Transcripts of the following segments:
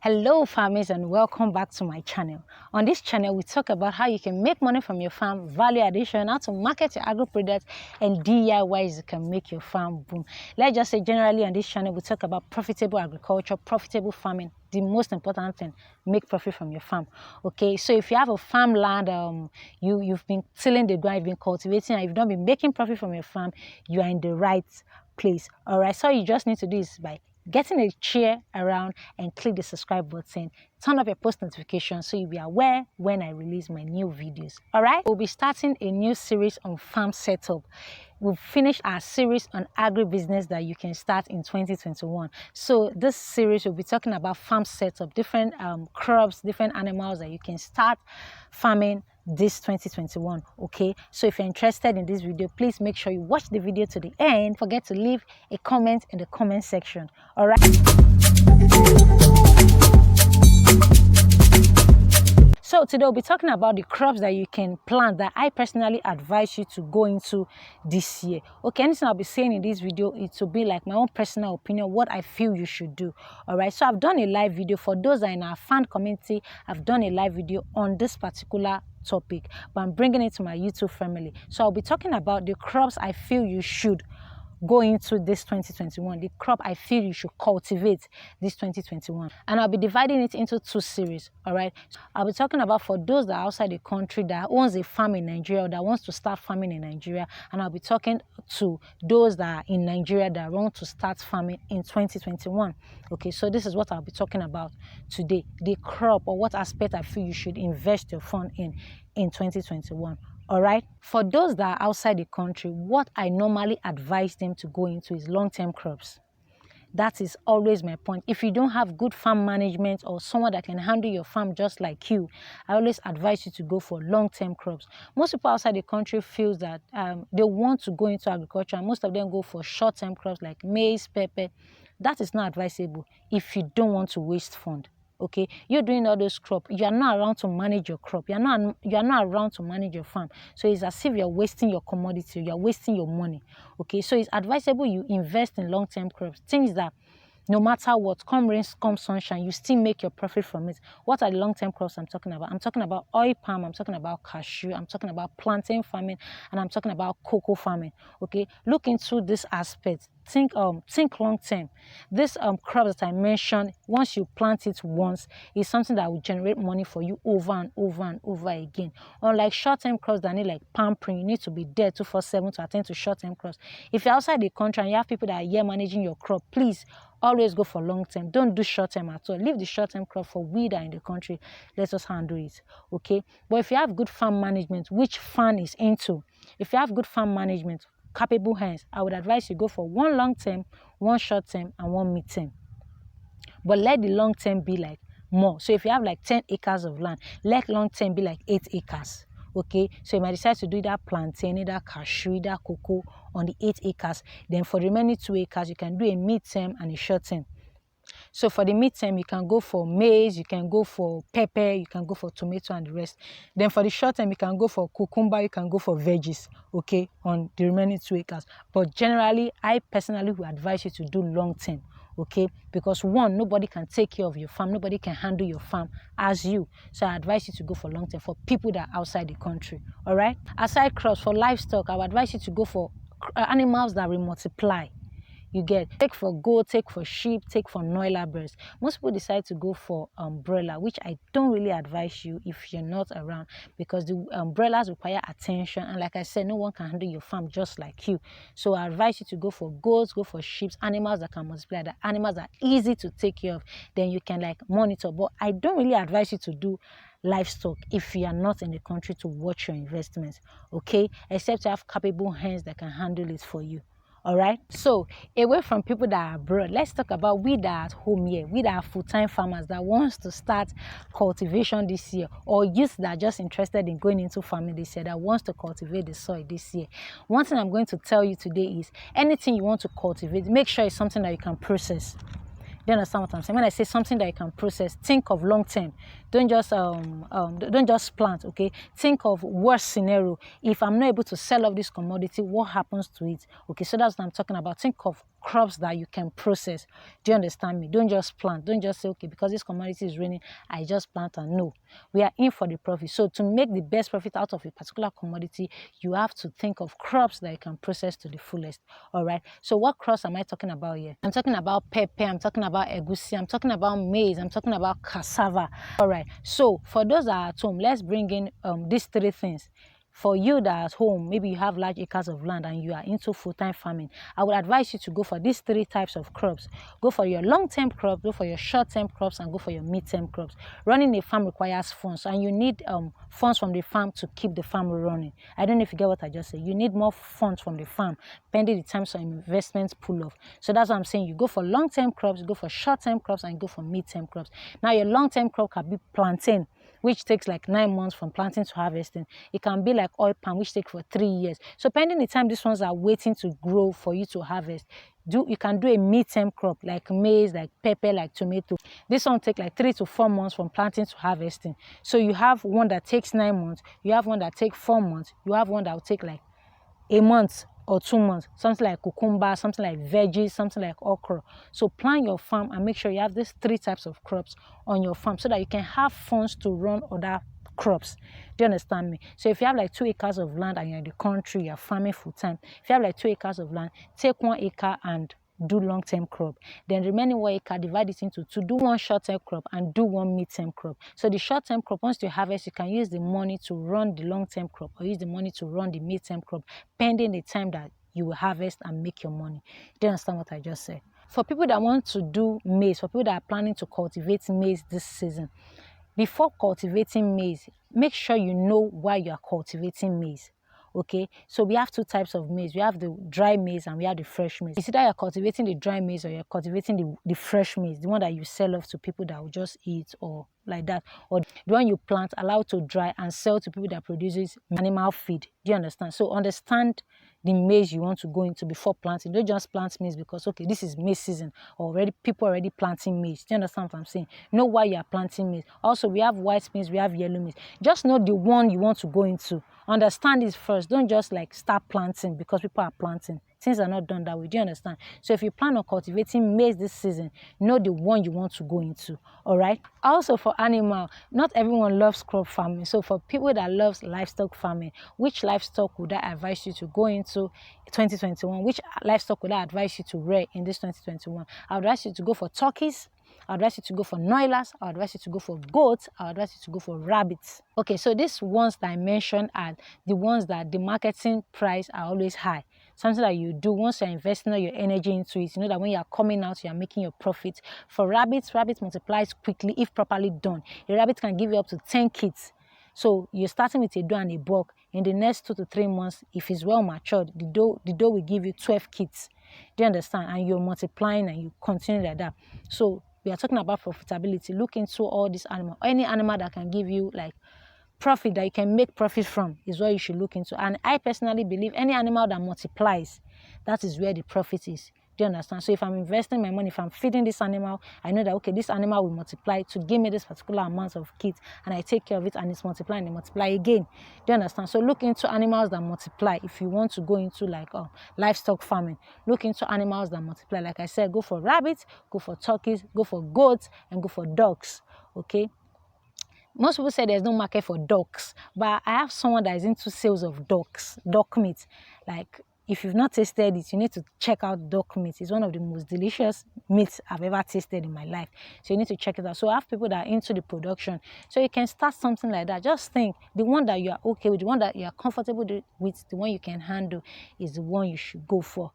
Hello farmers and welcome back to my channel. On this channel we talk about how you can make money from your farm, value addition, how to market your agro products, and DIYs you can make your farm boom. Let's just say generally on this channel we talk about profitable agriculture, profitable farming. The most important thing, make profit from your farm. Okay, so if you have a farmland, you've been tilling the ground, you've been cultivating, and you've not been making profit from your farm, you are in the right place. All right, so you just need to do is by getting a chair around and click the subscribe button, turn up your post notifications so you'll be aware when I release my new videos. All right, we'll be starting a new series on farm setup. We've finished our series on agribusiness that you can start in 2021. So this series will be talking about farm setup, different crops, different animals that you can start farming this 2021. Okay, so if you're interested in this video, please make sure you watch the video to the end. Don't forget to leave a comment in the comment section. All right, so today we'll be talking about the crops that you can plant that I personally advise you to go into this year. Okay, anything I'll be saying in this video, it will be like my own personal opinion, what I feel you should do. All right, so I've done a live video for those that are in our fan community. I've done a live video on this particular topic, but I'm bringing it to my YouTube family. So I'll be talking about the crops I feel you should go into this 2021, the crop I feel you should cultivate this 2021, and I'll be dividing it into two series. All right, I'll be talking about for those that are outside the country that owns a farm in Nigeria or that wants to start farming in Nigeria, and I'll be talking to those that are in Nigeria that want to start farming in 2021. Okay, so this is what I'll be talking about today, the crop or what aspect I feel you should invest your fund in 2021. All right, for those that are outside the country, what I normally advise them to go into is long-term crops. That is always my point. If you don't have good farm management or someone that can handle your farm just like you, I always advise you to go for long-term crops. Most people outside the country feel that they want to go into agriculture, and most of them go for short-term crops like maize, pepper. That is not advisable if you don't want to waste fund. Okay, you're doing all those crops, you are not around to manage your crop, you are not around to manage your farm, so it's as if you're wasting your commodity, you're wasting your money. Okay, so it's advisable you invest in long-term crops, things that no matter what, come rain, come sunshine, you still make your profit from it. What are the long-term crops I'm talking about? I'm talking about oil palm, I'm talking about cashew, I'm talking about plantain farming, and I'm talking about cocoa farming. Okay, look into this aspect. Think long-term. This crop that I mentioned, once you plant it once, is something that will generate money for you over and over and over again. Unlike short-term crops that need like pampering, you need to be there 24/7 to attend to short-term crops. If you're outside the country and you have people that are here managing your crop, please always go for long-term. Don't do short-term at all. Leave the short-term crop for we that are in the country. Let us handle it. Okay, but if you have good farm management, which FANN is into, if you have good farm management, capable hands, I would advise you go for one long-term, one short-term, and one mid-term. But let the long-term be like more. So if you have like 10 acres of land, let long-term be like 8 acres. Okay, so you might decide to do either plantain, either cashew, either cocoa on the 8 acres. Then for the remaining 2 acres, you can do a mid-term and a short-term. So for the mid-term, you can go for maize, you can go for pepper, you can go for tomato and the rest. Then for the short-term, you can go for cucumber, you can go for veggies, okay, on the remaining 2 acres. But generally, I personally would advise you to do long-term, okay, because one, nobody can take care of your farm, nobody can handle your farm as you. So I advise you to go for long-term for people that are outside the country, all right? Aside crops, for livestock, I would advise you to go for animals that will multiply. You get, take for goat, take for sheep, take for broiler birds. Most people decide to go for broiler, which I don't really advise you if you're not around, because the broilers require attention, and like I said, no one can handle your farm just like you. So I advise you to go for goats, go for sheep, animals that can multiply, the animals that are easy to take care of, then you can like monitor. But I don't really advise you to do livestock if you are not in the country to watch your investments, okay, except you have capable hands that can handle it for you. All right, so away from people that are abroad, let's talk about we that are at home here, we that are full-time farmers that wants to start cultivation this year, or youth that are just interested in going into farming this year, that wants to cultivate the soil this year. One thing I'm going to tell you today is anything you want to cultivate, make sure it's something that you can process. Do you understand what I'm saying? When I say something that you can process, think of long term. Don't just plant, okay? Think of worst scenario. If I'm not able to sell off this commodity, what happens to it? Okay, so that's what I'm talking about. Think of crops that you can process. Do you understand me? Don't just plant. Don't just say, okay, because this commodity is raining, I just plant. And no, we are in for the profit. So to make the best profit out of a particular commodity, you have to think of crops that you can process to the fullest. All right. So what crops am I talking about here? I'm talking about pepper. I'm talking about egusi. I'm talking about maize. I'm talking about cassava. All right. So for those that are at home, let's bring in these three things. For you that are at home, maybe you have large acres of land and you are into full-time farming, I would advise you to go for these three types of crops. Go for your long-term crops, go for your short-term crops, and go for your mid-term crops. Running a farm requires funds, and you need funds from the farm to keep the farm running. I don't know if you get what I just said. You need more funds from the farm, pending the time some investments pull off. So that's what I'm saying. You go for long-term crops, you go for short-term crops, and you go for mid-term crops. Now, your long-term crop can be plantain, which takes like 9 months from planting to harvesting. It can be like oil palm, which takes for 3 years. So pending the time these ones are waiting to grow for you to harvest, you can do a mid-term crop like maize, like pepper, like tomato. This one take like 3 to 4 months from planting to harvesting. So you have one that takes 9 months, you have one that takes 4 months, you have one that will take like a month or 2 months, something like cucumber, something like veggies, something like okra. So plan your farm and make sure you have these three types of crops on your farm so that you can have funds to run other crops. Do you understand me? So if you have like 2 acres of land and you're in the country, you're farming full time. If you have like 2 acres of land, take 1 acre and do long-term crop. Then remaining 1 acre, divide it into 2. Do 1 short-term crop and do 1 mid-term crop. So the short-term crop, once you harvest, you can use the money to run the long-term crop or use the money to run the mid-term crop, pending the time that you will harvest and make your money. Do you understand what I just said? For people that want to do maize, for people that are planning to cultivate maize this season, before cultivating maize, make sure you know why you are cultivating maize. Okay, so we have 2 types of maize. We have the dry maize and we have the fresh maize. It's either you're cultivating the dry maize or you're cultivating the fresh maize, the one that you sell off to people that will just eat or like that, or the one you plant, allow to dry and sell to people that produces animal feed. Do you understand? So understand the maize you want to go into before planting. Don't just plant maize because, okay, this is maize season, already people already planting maize. Do you understand what I'm saying? Know why you are planting maize. Also, we have white maize, we have yellow maize. Just know the one you want to go into. Understand it first. Don't just like start planting because people are planting. Things are not done that way. Do you understand? So if you plan on cultivating maize this season, know the one you want to go into. All right. Also for animal, not everyone loves crop farming. So for people that loves livestock farming, which livestock would I advise you to go into 2021? Which livestock would I advise you to rear in this 2021? I would advise you to go for turkeys. I would advise you to go for noilers. I would advise you to go for goats. I would advise you to go for rabbits. Okay, so these ones that I mentioned are the ones that the marketing price are always high. Something that you do once you're investing all your energy into it, you know that when you're coming out, you're making your profit. For rabbits, rabbits multiplies quickly if properly done. A rabbit can give you up to 10 kids. So you're starting with a doe and a buck. In the next 2 to 3 months, if it's well matured, the doe will give you 12 kids. Do you understand? And you're multiplying and you continue like that. So we are talking about profitability. Look into all these animals. Any animal that can give you like profit, that you can make profit from, is what you should look into. And I personally believe any animal that multiplies, that is where the profit is. Do you understand? So if I'm investing my money, if I'm feeding this animal, I know that, okay, this animal will multiply to give me this particular amount of kids, and I take care of it and it's multiplying, and multiply again. Do you understand? So look into animals that multiply. If you want to go into like livestock farming, look into animals that multiply. Like I said, go for rabbits, go for turkeys, go for goats, and go for dogs. Okay. Most people say there's no market for ducks, but I have someone that is into sales of ducks, duck meat. Like, if you've not tasted it, you need to check out duck meat. It's one of the most delicious meats I've ever tasted in my life. So you need to check it out. So I have people that are into the production. So you can start something like that. Just think, the one that you are okay with, the one that you are comfortable with, the one you can handle is the one you should go for.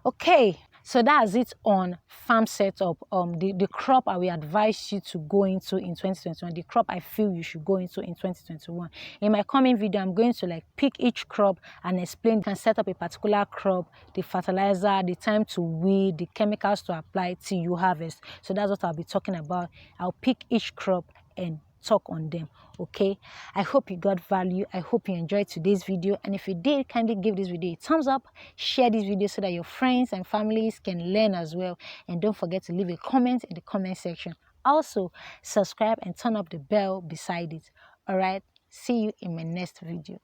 Okay. So that's it on farm setup. The crop I will advise you to go into in 2021, the crop I feel you should go into in 2021. In my coming video, I'm going to like pick each crop and explain. You can set up a particular crop, the fertilizer, the time to weed, the chemicals to apply till you harvest. So that's what I'll be talking about. I'll pick each crop and talk on them. Okay, I hope you got value. I hope you enjoyed today's video, and if you did, kindly give this video a thumbs up, share this video so that your friends and families can learn as well, and don't forget to leave a comment in the comment section. Also subscribe and turn up the bell beside it. All right, see you in my next video.